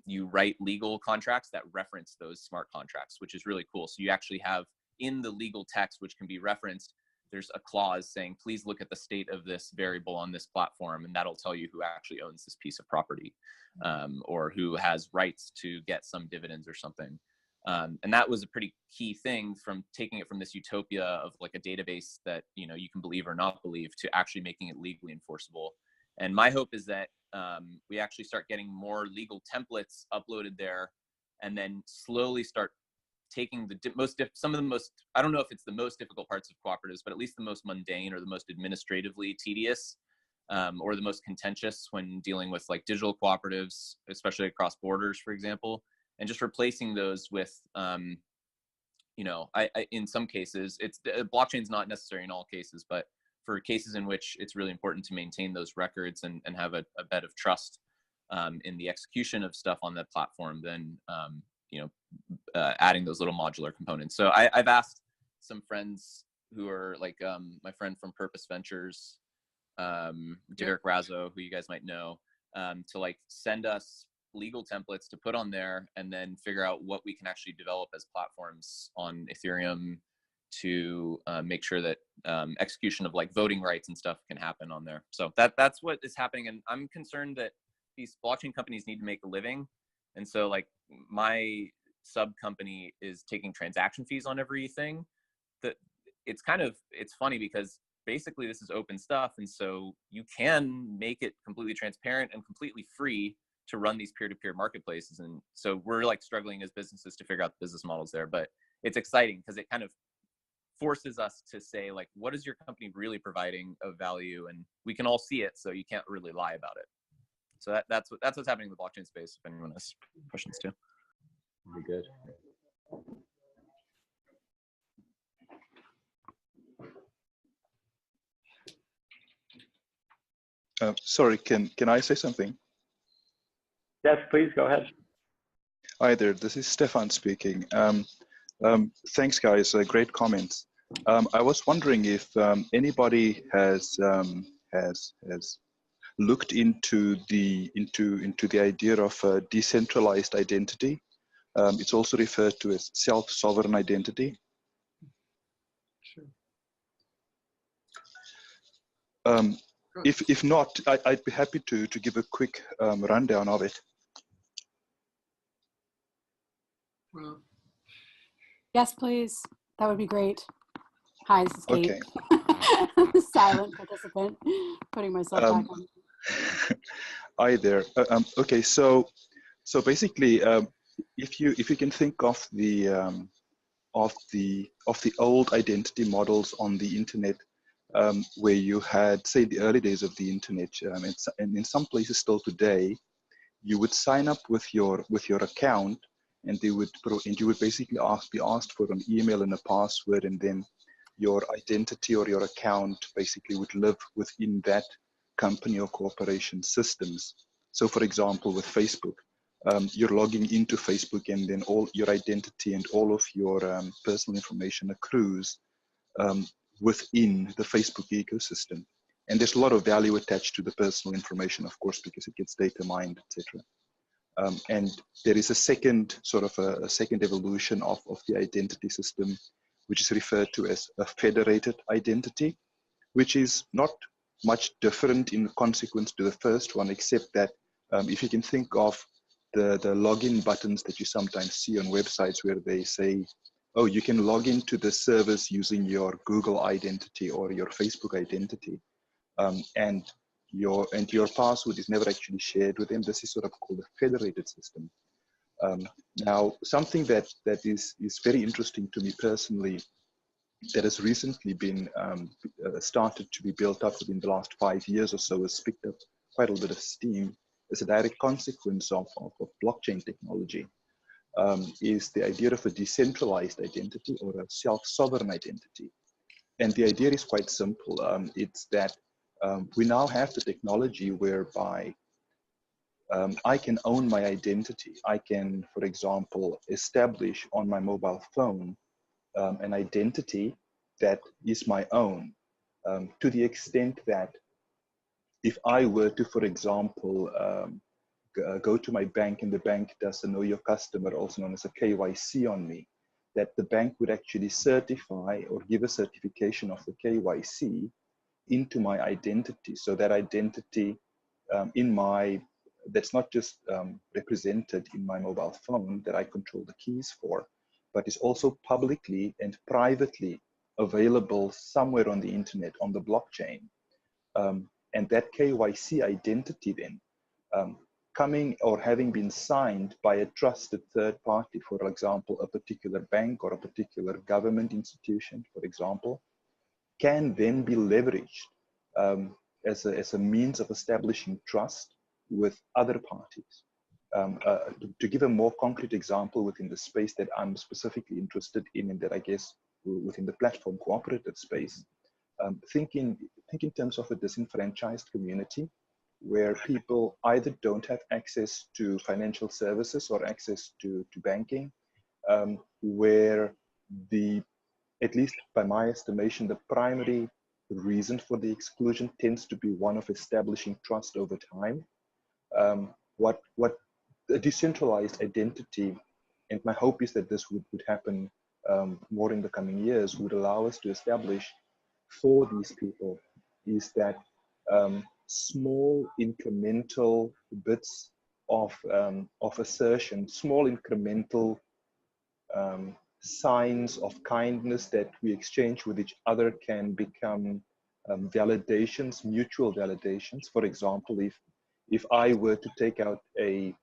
you write legal contracts that reference those smart contracts, which is really cool. So you actually have in the legal text, which can be referenced, there's a clause saying, please look at the state of this variable on this platform, and that'll tell you who actually owns this piece of property, or who has rights to get some dividends or something. And that was a pretty key thing, from taking it from this utopia of like a database that, you can believe or not believe, to actually making it legally enforceable. And my hope is that we actually start getting more legal templates uploaded there, and then slowly start taking some of the most, I don't know if it's the most difficult parts of cooperatives, but at least the most mundane or the most administratively tedious, or the most contentious when dealing with like digital cooperatives, especially across borders, for example, and just replacing those with, in some cases, blockchain's not necessary in all cases, but for cases in which it's really important to maintain those records and have a bed of trust in the execution of stuff on that platform, then adding those little modular components. So I've asked some friends who are like my friend from Purpose Ventures, Derek Razzo, who you guys might know, to like send us legal templates to put on there, and then figure out what we can actually develop as platforms on Ethereum to make sure that execution of like voting rights and stuff can happen on there. So that's what is happening. And I'm concerned that these blockchain companies need to make a living. And so like my sub company is taking transaction fees on everything. That it's funny because basically this is open stuff. And so you can make it completely transparent and completely free to run these peer-to-peer marketplaces. And so we're like struggling as businesses to figure out the business models there, but it's exciting because it kind of forces us to say, like, what is your company really providing of value? And we can all see it, so you can't really lie about it. So that's what's happening in the blockchain space, if anyone has questions too. Very good. Sorry, can I say something? Yes, please go ahead. Hi there, this is Stefan speaking. Thanks, guys. Great comments. I was wondering if anybody has looked into the idea of decentralized identity. It's also referred to as self-sovereign identity. Sure. If not, I'd be happy to give a quick rundown of it. Well, yes, please. That would be great. Hi, this is Kate. Okay. Silent participant, putting myself back on. Hi there. Okay, so basically, if you can think of the old identity models on the internet, where you had, say, the early days of the internet, and in some places still today, you would sign up with your account, and you would basically be asked for an email and a password, and then your identity or your account basically would live within that company or corporation systems. So, for example, with Facebook, you're logging into Facebook, and then all your identity and all of your personal information accrues within the Facebook ecosystem. And there's a lot of value attached to the personal information, of course, because it gets data mined, etc. And there is a second sort of a second evolution of the identity system, which is referred to as a federated identity, which is not much different in consequence to the first one, except that if you can think of the login buttons that you sometimes see on websites where they say, oh, you can log into the service using your Google identity or your Facebook identity, and your password is never actually shared with them. This is sort of called a federated system. Now, something that is very interesting to me personally that has recently been started to be built up within the last 5 years or so has picked up quite a little bit of steam as a direct consequence of blockchain technology, is the idea of a decentralized identity or a self-sovereign identity. And the idea is quite simple. It's that we now have the technology whereby I can own my identity. I can, for example, establish on my mobile phone an identity that is my own, to the extent that if I were to, for example, go to my bank and the bank does a know your customer, also known as a KYC on me, that the bank would actually certify or give a certification of the KYC into my identity. So that identity that's not just represented in my mobile phone that I control the keys for, but is also publicly and privately available somewhere on the internet, on the blockchain. And that KYC identity then, coming or having been signed by a trusted third party, for example, a particular bank or a particular government institution, for example, can then be leveraged as a means of establishing trust with other parties. To give a more concrete example within the space that I'm specifically interested in, and that I guess within the platform cooperative space, think in terms of a disenfranchised community where people either don't have access to financial services or access to banking, where at least by my estimation, the primary reason for the exclusion tends to be one of establishing trust over time. What a decentralized identity, and my hope is that this would happen more in the coming years, would allow us to establish for these people, is that small incremental bits of assertion, small incremental signs of kindness that we exchange with each other can become validations, mutual validations. For example, if I were to take out a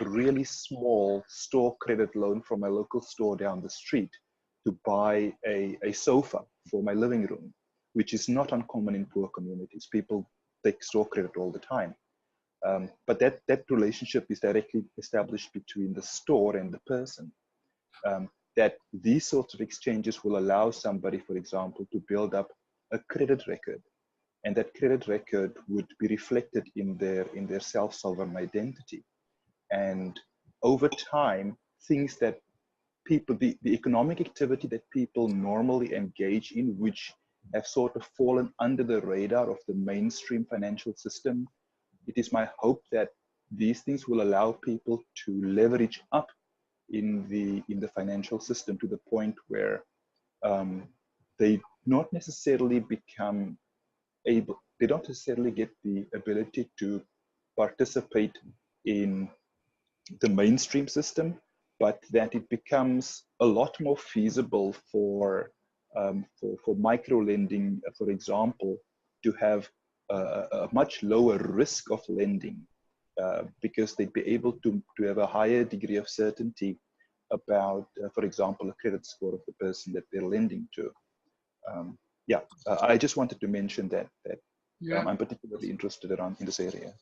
really small store credit loan from my local store down the street to buy a sofa for my living room, which is not uncommon in poor communities. People take store credit all the time. But that relationship is directly established between the store and the person. That these sorts of exchanges will allow somebody, for example, to build up a credit record. And that credit record would be reflected in their self-sovereign identity. And over time, things that people, the economic activity that people normally engage in, which have sort of fallen under the radar of the mainstream financial system, it is my hope that these things will allow people to leverage up in the financial system to the point where they not necessarily become able, they don't necessarily get the ability to participate in the mainstream system, but that it becomes a lot more feasible for micro lending, for example, to have a much lower risk of lending, because they'd be able to have a higher degree of certainty about, for example, a credit score of the person that they're lending to. I just wanted to mention that I'm particularly interested in this area.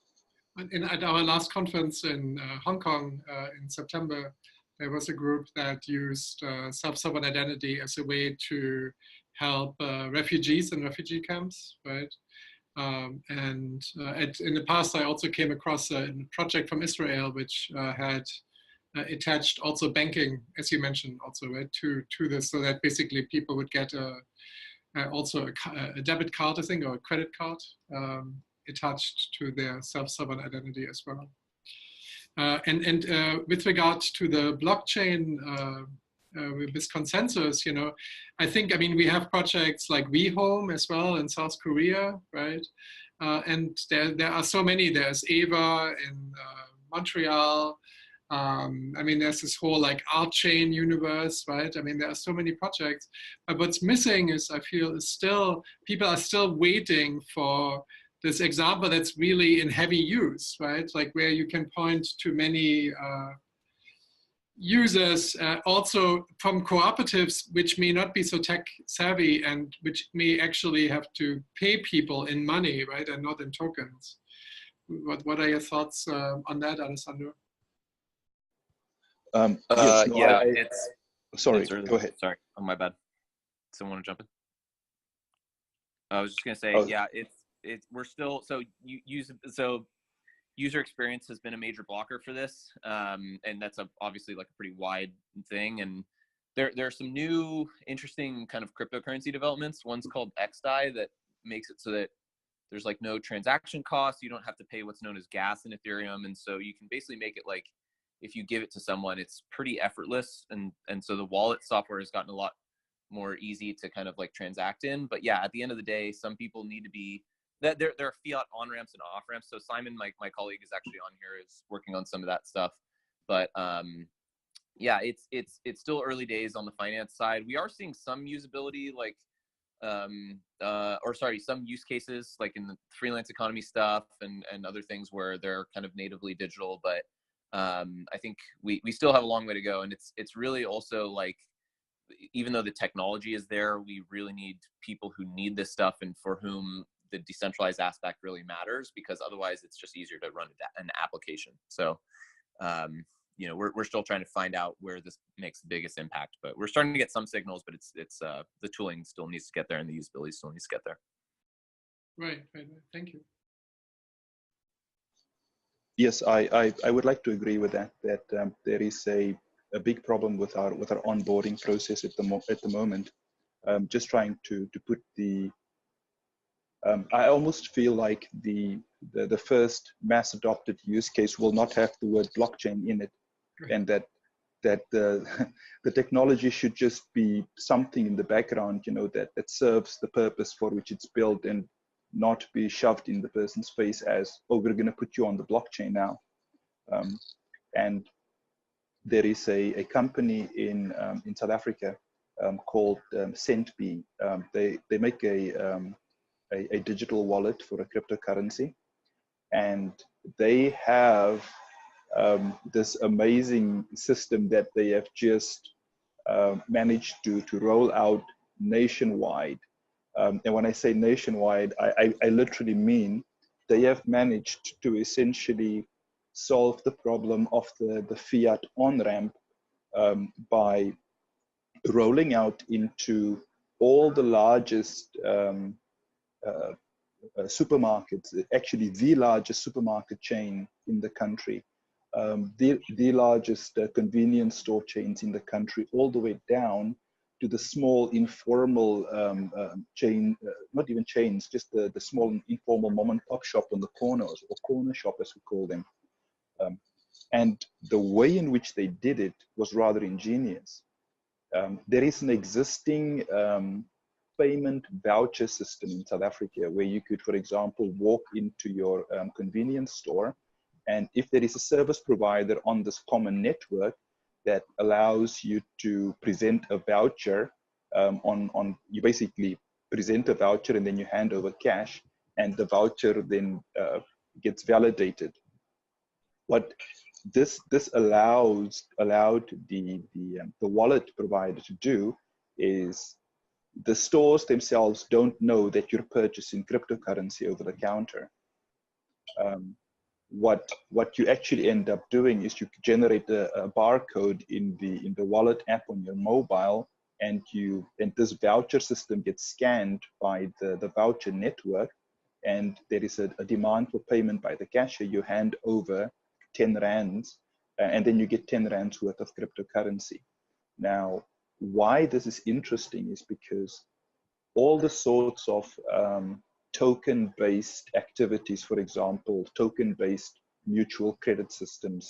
At our last conference in Hong Kong in September, there was a group that used self-sovereign identity as a way to help refugees in refugee camps, right? In the past, I also came across a project from Israel, which had attached also banking, as you mentioned, also right to this, so that basically people would get also a debit card, I think, or a credit card attached to their self-sovereign identity as well. With regard to the blockchain, with this consensus, I think, we have projects like WeHome as well in South Korea, right? And there are so many. There's Ava in Montreal. There's this whole like art chain universe, right? There are so many projects. But what's missing is, I feel, is still, people are still waiting for this example that's really in heavy use, right? Like where you can point to many users also from cooperatives which may not be so tech savvy and which may actually have to pay people in money, right, and not in tokens. What are your thoughts on that, Alessandro? Yes, no, yeah, sorry, it's early. go ahead. Sorry, oh, my bad. Someone want to jump in? I was just gonna say, Oh. yeah, we're still user experience has been a major blocker for this, and that's obviously like a pretty wide thing. And there are some new interesting kind of cryptocurrency developments. One's called XDAI that makes it so that there's like no transaction costs. You don't have to pay what's known as gas in Ethereum, and so you can basically make it like if you give it to someone, it's pretty effortless. And so the wallet software has gotten a lot more easy to kind of like transact in. But yeah, at the end of the day, some people need to be that there are fiat on ramps and off ramps. So Simon, my colleague, is actually on here, is working on some of that stuff. But yeah, it's still early days on the finance side. We are seeing some usability, like some use cases like in the freelance economy stuff and other things where they're kind of natively digital. But I think we still have a long way to go. And it's really also like, even though the technology is there, we really need people who need this stuff and for whom the decentralized aspect really matters, because otherwise it's just easier to run an application. So, you know, we're still trying to find out where this makes the biggest impact, but we're starting to get some signals, but it's the tooling still needs to get there and the usability still needs to get there. Right. Thank you. Yes, I would like to agree with that. There is a big problem with our onboarding process at the moment. Just trying to put the I almost feel like the first mass adopted use case will not have the word blockchain in it, and that the technology should just be something in the background, you know, that serves the purpose for which it's built, and not be shoved in the person's face as, oh, we're going to put you on the blockchain now. And there is a company in South Africa called Centbee. They make a digital wallet for a cryptocurrency, and they have this amazing system that they have just managed to roll out nationwide. And when I say nationwide, I literally mean they have managed to essentially solve the problem of the fiat on-ramp by rolling out into all the largest supermarkets, actually the largest supermarket chain in the country, the largest convenience store chains in the country, all the way down to the small informal chain, not even chains, just the small informal mom and pop shop on the corners, or corner shop as we call them. And the way in which they did it was rather ingenious. There is an existing payment voucher system in South Africa where you could, for example, walk into your convenience store, and if there is a service provider on this common network that allows you to present a voucher, you basically present a voucher and then you hand over cash, and the voucher then gets validated. What this allowed the wallet provider to do is, the stores themselves don't know that you're purchasing cryptocurrency over the counter. What you actually end up doing is you generate a barcode in the wallet app on your mobile, and this voucher system gets scanned by the voucher network, and there is a demand for payment by the cashier. You hand over 10 rands, and then you get 10 rands worth of cryptocurrency. Now, why this is interesting is because all the sorts of token-based activities, for example, token-based mutual credit systems,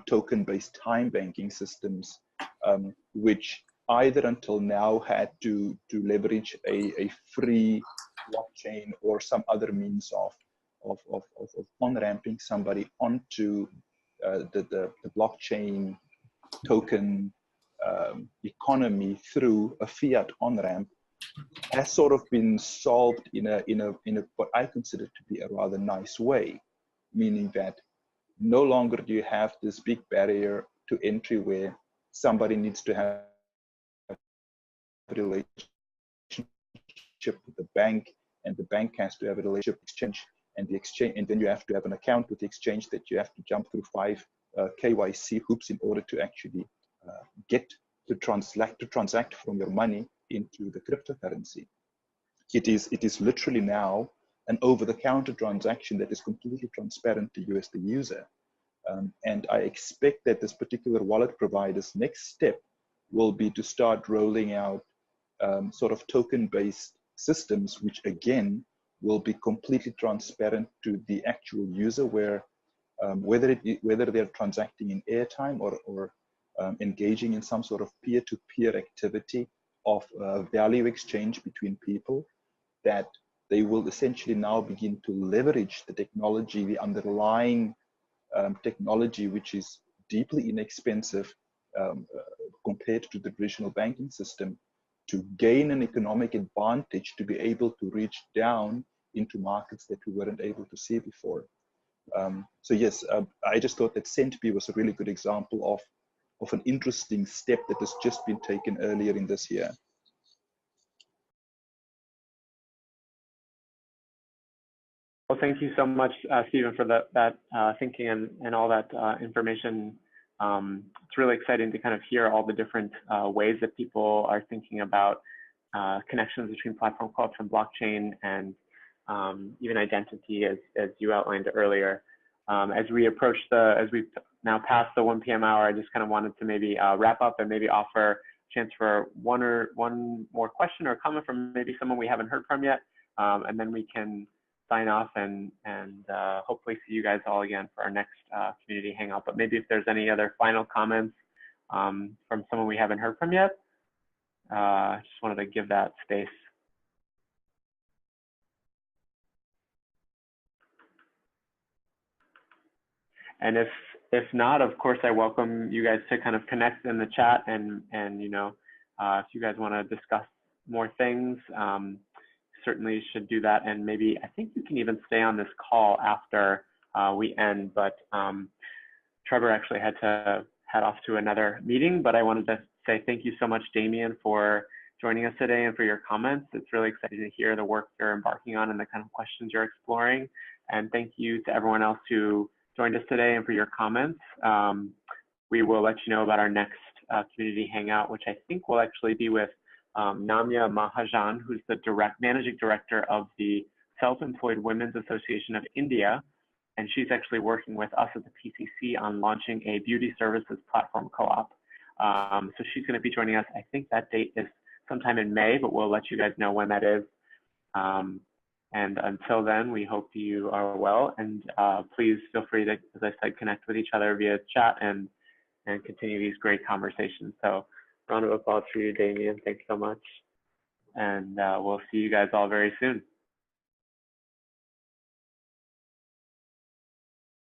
token-based time banking systems, which either until now had to leverage a free blockchain or some other means of on-ramping somebody onto the blockchain token economy through a fiat on-ramp, has sort of been solved in a what I consider to be a rather nice way, meaning that no longer do you have this big barrier to entry where somebody needs to have a relationship with the bank, and the bank has to have a relationship with exchange, and the exchange, and then you have to have an account with the exchange that you have to jump through 5 KYC hoops in order to actually get to transact from your money into the cryptocurrency. It is literally now an over-the-counter transaction that is completely transparent to you as the user. And I expect that this particular wallet provider's next step will be to start rolling out sort of token-based systems, which again will be completely transparent to the actual user, where whether they're transacting in airtime or engaging in some sort of peer-to-peer activity of value exchange between people, that they will essentially now begin to leverage the technology, the underlying technology, which is deeply inexpensive compared to the traditional banking system, to gain an economic advantage to be able to reach down into markets that we weren't able to see before. So yes, I just thought that Centbee was a really good example of an interesting step that has just been taken earlier in this year. Well, thank you so much, Stephen, for that thinking and all that information. It's really exciting to kind of hear all the different ways that people are thinking about connections between platform co-ops and blockchain, and even identity, as you outlined earlier. As we approach as we've now passed the 1 p.m. hour, I just kind of wanted to maybe wrap up and maybe offer a chance for one more question or comment from maybe someone we haven't heard from yet, and then we can sign off and hopefully see you guys all again for our next community hangout. But maybe if there's any other final comments from someone we haven't heard from yet, just wanted to give that space. And if not, of course, I welcome you guys to kind of connect in the chat, and you know, if you guys want to discuss more things, certainly should do that. And maybe, I think you can even stay on this call after we end, but Trevor actually had to head off to another meeting, but I wanted to say thank you so much, Damien, for joining us today and for your comments. It's really exciting to hear the work you're embarking on and the kind of questions you're exploring. And thank you to everyone else who joined us today and for your comments. We will let you know about our next community hangout, which I think will actually be with Namya Mahajan, who's the managing director of the Self-Employed Women's Association of India. And she's actually working with us at the PCC on launching a beauty services platform co-op. So she's going to be joining us. I think that date is sometime in May, but we'll let you guys know when that is. And until then, we hope you are well. And please feel free to, as I said, connect with each other via chat and continue these great conversations. So round of applause for you, Damien. Thanks so much. And we'll see you guys all very soon.